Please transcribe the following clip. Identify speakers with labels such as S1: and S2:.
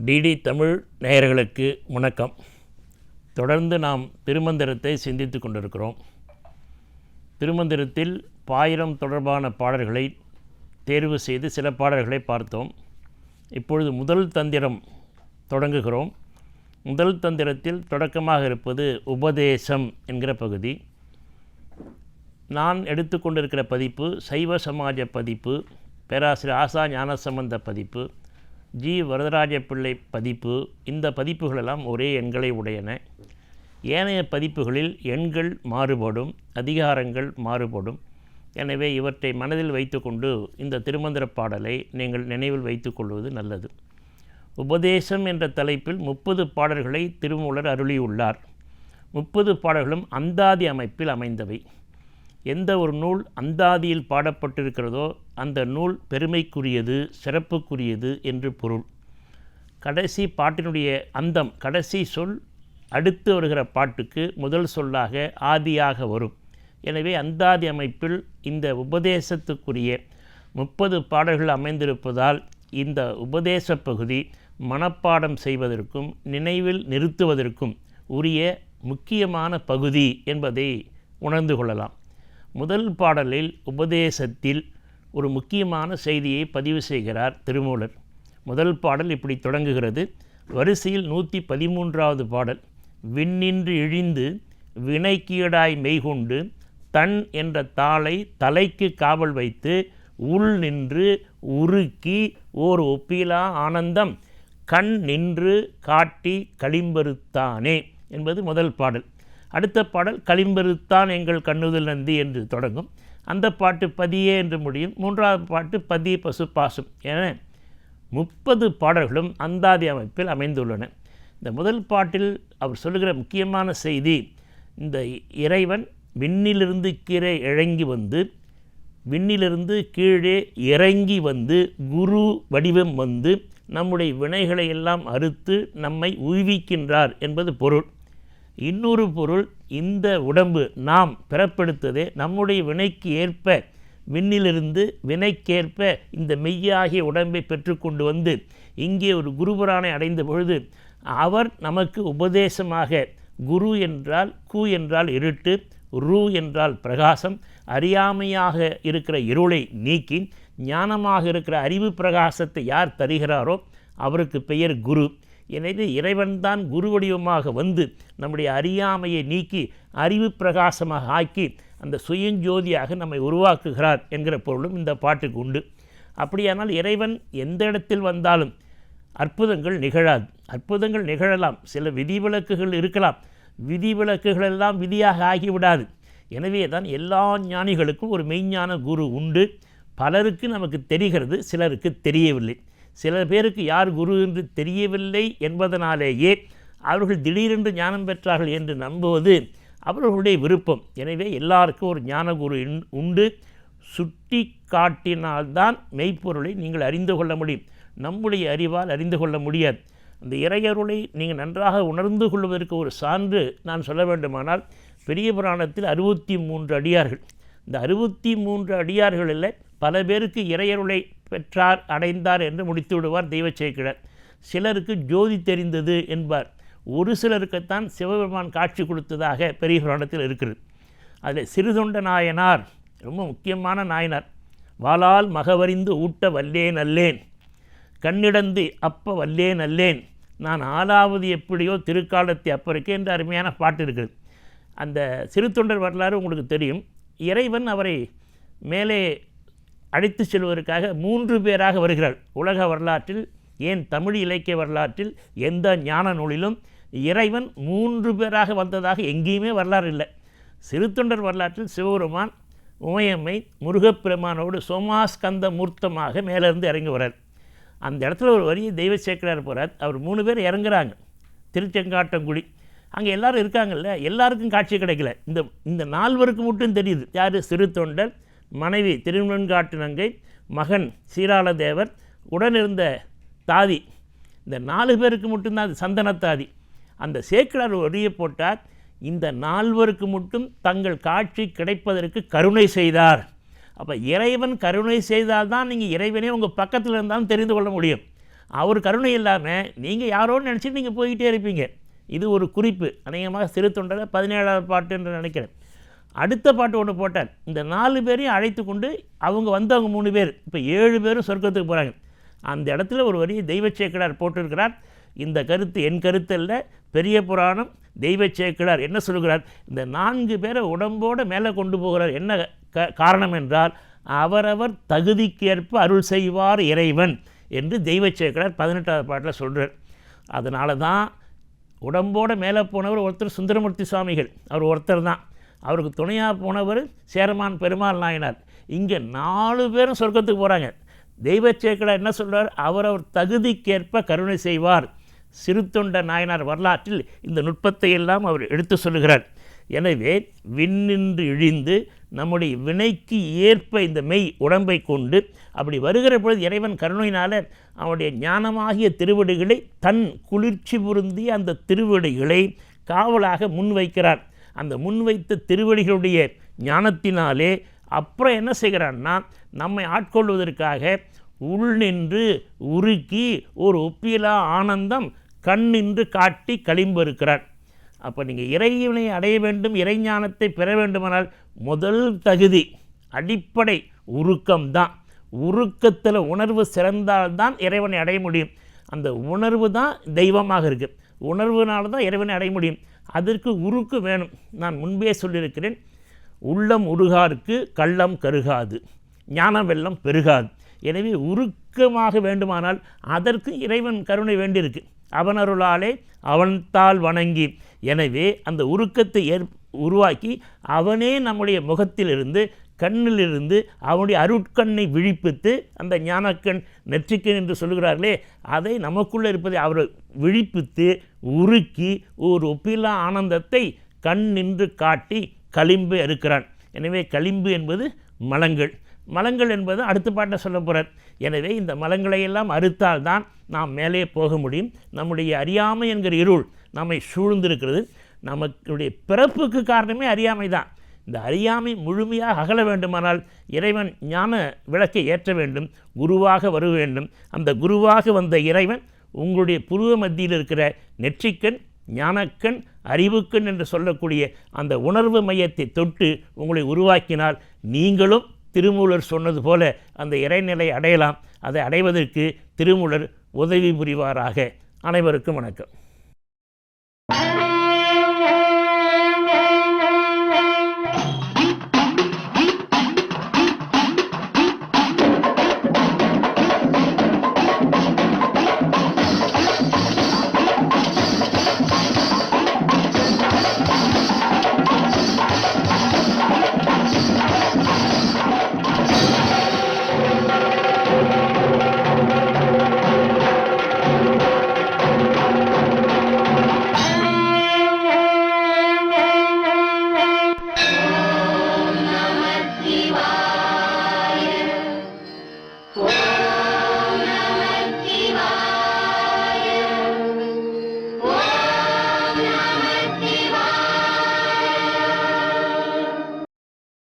S1: DD Tamil நேயர்களுக்கு வணக்கம். தொடர்ந்து நாம் திருமந்திரத்தை சிந்தித்து கொண்டிருக்கிறோம். திருமந்திரத்தில் பாயிரம் தொடர்பான பாடல்களை தேர்வு செய்து சில பாடல்களை பார்த்தோம். இப்பொழுது முதல் தந்திரம் தொடங்குகிறோம். முதல் தந்திரத்தில் தொடக்கமாக இருப்பது உபதேசம் என்கிற பகுதி. நான் எடுத்துக்கொண்டிருக்கிற பதிப்பு சைவ சமாஜ பதிப்பு, பேராசிரியர் ஆசா ஞானசம்பந்த பதிப்பு, ஜி வரதராஜ பிள்ளை பதிப்பு. இந்த பதிப்புகளெல்லாம் ஒரே எண்களை உடையன. ஏனைய பதிப்புகளில் எண்கள் மாறுபடும், அதிகாரங்கள் மாறுபடும். எனவே இவற்றை மனதில் வைத்துக்கொண்டு இந்த திருமந்திர பாடலை நீங்கள் நினைவில் வைத்து கொள்வது நல்லது. உபதேசம் என்ற தலைப்பில் 30 பாடல்களை திருமூலர் அருளியுள்ளார். 30 பாடல்களும் அந்தாதி அமைப்பில் அமைந்தவை. எந்த ஒரு நூல் அந்தாதியில் பாடப்பட்டிருக்கிறதோ அந்த நூல் பெருமைக்குரியது, சிறப்புக்குரியது என்று பொருள். கடைசி பாட்டினுடைய அந்தம், கடைசி சொல் அடுத்து வருகிற பாட்டுக்கு முதல் சொல்லாக ஆதியாக வரும். எனவே அந்தாதி அமைப்பில் இந்த உபதேசத்துக்குரிய 30 பாடல்கள் அமைந்திருப்பதால் இந்த உபதேச பகுதி மனப்பாடம் செய்வதற்கும் நினைவில் நிறுத்துவதற்கும் உரிய முக்கியமான பகுதி என்பதை உணர்ந்து கொள்ளலாம். முதல் பாடலில் உபதேசத்தில் ஒரு முக்கியமான செய்தியை பதிவு செய்கிறார் திருமூலர். முதல் பாடல் இப்படி தொடங்குகிறது. வரிசையில் 113வது பாடல். விண்ணின்று இழிந்து வினைக்கீடாய் மெய்கொண்டு தன் என்ற தாளை தலைக்கு காவல் வைத்து உள் நின்று உருக்கி ஓர் ஒப்பிலா ஆனந்தம் கண் நின்று காட்டி களிம்பருத்தானே என்பது முதல் பாடல். அடுத்த பாடல் களிம்பருத்தான் எங்கள் கண்ணுதல் நந்தி என்று தொடங்கும். அந்த பாட்டு பதியே என்று முடியும். மூன்றாவது பாட்டு பதி பசு பாசம் என 30 பாடல்களும் அந்தாதி அமைப்பில் அமைந்துள்ளன. இந்த முதல் பாட்டில் அவர் சொல்லுகிற முக்கியமான செய்தி, இந்த இறைவன் விண்ணிலிருந்து கீழே இறங்கி வந்து, விண்ணிலிருந்து கீழே இறங்கி வந்து குரு வடிவம் வந்து நம்முடைய வினைகளை எல்லாம் அறுத்து நம்மை உய்விக்கின்றார் என்பது பொருள். இன்னொரு பொருள், இந்த உடம்பு நாம் பிறப்பெடுத்ததே நம்முடைய வினைக்கு ஏற்ப, விண்ணிலிருந்து வினைக்கேற்ப இந்த மெய்யாகிய உடம்பை பெற்றுக்கொண்டு வந்து இங்கே ஒரு குருபுரானை அடைந்த பொழுது அவர் நமக்கு உபதேசமாக, குரு என்றால் கு என்றால் இருட்டு, ரு என்றால் பிரகாசம், அறியாமையாக இருக்கிற இருளை நீக்கி ஞானமாக இருக்கிற அறிவு பிரகாசத்தை யார் தருகிறாரோ அவருக்கு பெயர் குரு. எனவே இறைவன்தான் குரு வடிவமாக வந்து நம்முடைய அறியாமையை நீக்கி அறிவு பிரகாசமாக ஆக்கி அந்த சுயஞ்சோதியாக நம்மை உருவாக்குகிறார் என்கிற பொருளும் இந்த பாட்டுக்கு உண்டு. அப்படியானால் இறைவன் எந்த இடத்தில் வந்தாலும் அற்புதங்கள் நிகழாது. அற்புதங்கள் நிகழலாம், சில விதிவிலக்குகள் இருக்கலாம், விதிவிலக்குகளெல்லாம் விதியாக ஆகிவிடாது. எனவே தான் எல்லா ஞானிகளுக்கும் ஒரு மெய்ஞான குரு உண்டு. பலருக்கு நமக்கு தெரிகிறது, சிலருக்கு தெரியவில்லை. சில பேருக்கு யார் குரு என்று தெரியவில்லை என்பதனாலேயே அவர்கள் திடீரென்று ஞானம் பெற்றார்கள் என்று நம்புவது அவர்களுடைய விருப்பம். எனவே எல்லாருக்கும் ஒரு ஞான குரு உண்டு. சுட்டி காட்டினால்தான் மெய்ப்பொருளை நீங்கள் அறிந்து கொள்ள முடியும். நம்முடைய அறிவால் அறிந்து கொள்ள முடியாது. அந்த இறையருளை நீங்கள் நன்றாக உணர்ந்து கொள்வதற்கு ஒரு சான்று நான் சொல்ல வேண்டுமானால், பெரிய புராணத்தில் 63 அடியார்கள். இந்த 63 அடியார்களில் பல பேருக்கு இறையருளை பெற்றார், அடைந்தார் என்று முடித்து விடுவார் தெய்வச்சேக்கிழார். சிலருக்கு ஜோதி தெரிந்தது என்பார். ஒரு சிலருக்குத்தான் சிவபெருமான் காட்சி கொடுத்ததாக பெரிய புராணத்தில் இருக்கிறது. அதில் சிறுதொண்ட நாயனார் ரொம்ப முக்கியமான நாயனார். வாளால் மகவறிந்து ஊட்ட வல்லேன் அல்லேன், கண்ணிடந்து அப்ப வல்லேன் அல்லேன், நான் ஆளாவது எப்படியோ திருக்காலத்தை அப்பருக்கு என்று அருமையான பாட்டு இருக்குது. அந்த சிறுத்தொண்டர் வரலாறு உங்களுக்கு தெரியும். இறைவன் அவரை மேலே அழைத்து செல்வதற்காக 3 பேராக வருகிறார். உலக வரலாற்றில், ஏன் தமிழ் இலக்கிய வரலாற்றில் எந்த ஞான நூலிலும் இறைவன் 3 பேராக வந்ததாக எங்கேயுமே வரலாறு இல்லை. சிறுத்தொண்டர் வரலாற்றில் சிவபெருமான் உமையம்மை முருகப்பெருமானோடு சோமாஸ்கந்த மூர்த்தமாக மேலேருந்து இறங்கி வர்றார். அந்த இடத்துல ஒரு வரியை தெய்வ சேக்கிழார் போகிறார். அவர் 3 பேர் இறங்குறாங்க. திருச்செங்காட்டங்குடி அங்கே எல்லோரும் இருக்காங்கல்ல, எல்லாருக்கும் காட்சி கிடைக்கல. இந்த 4 மட்டும் தெரியுது. யார்? சிறுத்தொண்டர், மனைவி திருவெண்காட்டு நங்கை, மகன் சீராளதேவர், உடனிருந்த தாதி. இந்த 4 பேருக்கு மட்டும்தான் அது சந்தனத்தாதி. அந்த சேக்கிழார் வரியை போட்டார், இந்த 4 மட்டும் தங்கள் காட்சி கிடைப்பதற்கு கருணை செய்தார். அப்போ இறைவன் கருணை செய்தால்தான் நீங்கள் இறைவனே உங்கள் பக்கத்தில் இருந்தாலும் தெரிந்து கொள்ள முடியும். அவர் கருணை இல்லாமல் நீங்கள் யாரோன்னு நினச்சிட்டு நீங்கள் போய்கிட்டே இருப்பீங்க. இது ஒரு குறிப்பு. அநேகமாக சிறு தொண்டரை 17ஆவது பாட்டு என்று நினைக்கிறேன். அடுத்த பாட்டு ஒன்று போட்டார். இந்த 4 பேரையும் அழைத்து கொண்டு அவங்க வந்தவங்க 3 பேர், இப்போ 7 பேரும் சொர்க்கத்துக்கு போகிறாங்க. அந்த இடத்துல ஒரு வரி தெய்வ சேக்கிழார் போட்டிருக்கிறார். இந்த கருத்து என் கருத்து அல்ல, பெரிய புராணம். தெய்வ சேக்கிழார் என்ன சொல்கிறார்? இந்த 4 பேரை உடம்போடு மேலே கொண்டு போகிறார். என்ன காரணம் என்றால், அவரவர் தகுதிக்கேற்ப அருள் செய்வார் இறைவன் என்று தெய்வ சேக்கிழார் 18ஆவது பாட்டில் சொல்கிறார். அதனால தான் உடம்போடு மேலே போனவர் ஒருத்தர் சுந்தரமூர்த்தி சுவாமிகள், அவர் ஒருத்தர் தான். அவருக்கு துணையாக போனவர் சேரமான் பெருமாள் நாயனார். இங்கே 4 பேரும் சொர்க்கத்துக்கு போகிறாங்க. தெய்வ சேக்கிழார் என்ன சொல்கிறார்? அவரவர் தகுதிக்கேற்ப கருணை செய்வார். சிறுத்தொண்ட நாயனார் வரலாற்றில் இந்த நுட்பத்தை எல்லாம் அவர் எடுத்து சொல்லுகிறார். எனவே விண்ணின்று இழிந்து நம்முடைய வினைக்கு ஏற்ப இந்த மெய் உடம்பை கொண்டு அப்படி வருகிற பொழுது இறைவன் கருணையினால் அவனுடைய ஞானமாகிய திருவடிகளை தன் குளிர்ச்சி பொருந்திய அந்த திருவடிகளை காவலாக முன்வைக்கிறார். அந்த முன்வைத்த திருவடிகளுடைய ஞானத்தினாலே அப்புறம் என்ன செய்கிறான்னா, நம்மை ஆட்கொள்வதற்காக உள் நின்று உருக்கி ஒரு ஒப்பிலா ஆனந்தம் கண் நின்று காட்டி களிம்பு இருக்கிறார். அப்போ நீங்கள் இறைவனை அடைய வேண்டும், இறைஞானத்தை பெற வேண்டுமானால் முதல் தகுதி அடிப்படை உருக்கம்தான். உருக்கத்தில் உணர்வு சிறந்தால்தான் இறைவனை அடைய முடியும். அந்த உணர்வு தான் தெய்வமாக இருக்குது. உணர்வுனால தான் இறைவனை அடைய முடியும். அதற்கு உருக்கு வேணும். நான் முன்பே சொல்லியிருக்கிறேன், உள்ளம் உருகாருக்கு கள்ளம் கருகாது, ஞான வெள்ளம் பெருகாது. எனவே உருக்கமாக வேண்டுமானால் அதற்கு இறைவன் கருணை வேண்டியிருக்கு. அவனருளாலே அவன்தால் வணங்கி. எனவே அந்த உருக்கத்தை உருவாக்கி அவனே நம்முடைய முகத்திலிருந்து கண்ணிலிருந்து அவனுடைய அருட்கண்ணை விழிப்பித்து, அந்த ஞானக்கண் நெற்றிக்கண் என்று சொல்லுகிறார்களே, அதை நமக்குள்ளே இருப்பதை அவர் விழிப்பித்து உருக்கி ஒரு ஒப்பில்லா ஆனந்தத்தை கண் நின்று காட்டி களிம்பு அறுக்கிறான். எனவே களிம்பு என்பது மலங்கள். மலங்கள் என்பது அடுத்த பாட்டை சொல்ல போகிறார். எனவே இந்த மலங்களையெல்லாம் அறுத்தால்தான் நாம் மேலே போக முடியும். நம்முடைய அறியாமை என்கிற இருள் நம்மை சூழ்ந்திருக்கிறது. நமக்குடைய பிறப்புக்கு காரணமே அறியாமை தான். இந்த அறியாமை முழுமையாக அகல வேண்டுமானால் இறைவன் ஞான விளக்கை ஏற்ற வேண்டும், குருவாக வர வேண்டும். அந்த குருவாக வந்த இறைவன் உங்களுடைய புருவ மத்தியில் இருக்கிற நெற்றிக்கண், ஞானக்கண், அறிவுக்கண் என்று சொல்லக்கூடிய அந்த உணர்வு மையத்தை தொட்டு உங்களை உருவாக்கினால் நீங்களும் திருமூலர் சொன்னது போல அந்த இறைநிலை அடையலாம். அதை அடைவதற்கு திருமூலர் உதவி புரிவாராக. அனைவருக்கும் வணக்கம்.